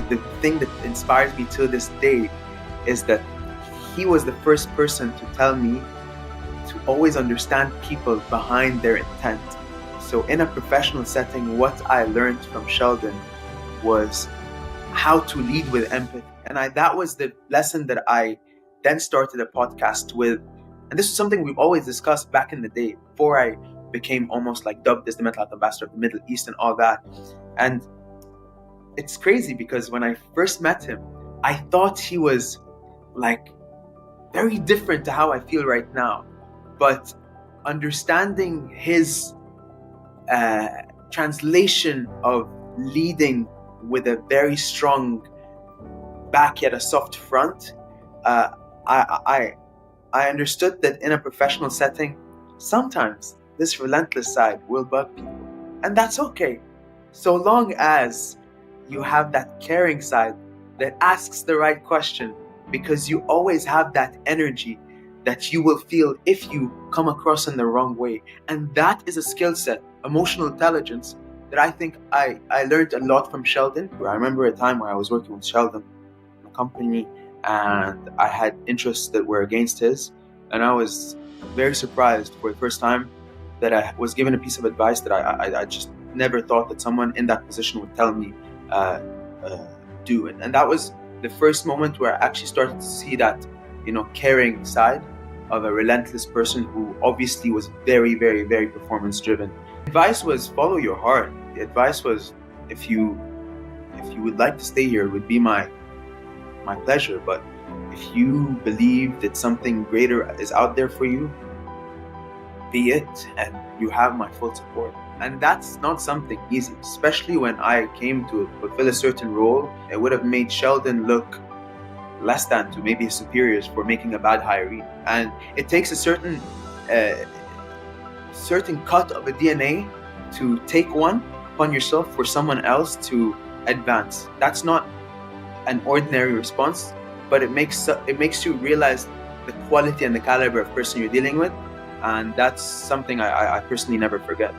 the thing that inspires me to this day is that he was the first person to tell me to always understand people behind their intent. So in a professional setting, what I learned from Sheldon was how to lead with empathy. And that was the lesson that I then started a podcast with. And this is something we've always discussed back in the day, before I became almost like dubbed as the mental health ambassador of the Middle East and all that. And it's crazy because when I first met him, I thought he was like very different to how I feel right now. But understanding his translation of leading with a very strong back yet a soft front, I understood that in a professional setting, sometimes this relentless side will bug people. And that's okay, so long as you have that caring side that asks the right question, because you always have that energy that you will feel if you come across in the wrong way. And that is a skill set, emotional intelligence, that I think I learned a lot from Sheldon. I remember a time where I was working with Sheldon in a company and I had interests that were against his, and I was very surprised for the first time that I was given a piece of advice that I just never thought that someone in that position would tell me do it. And that was the first moment where I actually started to see that, caring side of a relentless person who obviously was very, very, very performance driven. Advice was follow your heart. The advice was, if you would like to stay here, it would be my pleasure. But if you believe that something greater is out there for you, be it, and you have my full support. And that's not something easy, especially when I came to fulfill a certain role. It would have made Sheldon look less than to maybe his superiors for making a bad hiree. And it takes a certain cut of a DNA to take one upon yourself for someone else to advance. That's not an ordinary response, but it makes you realize the quality and the caliber of person you're dealing with. And that's something I personally never forget.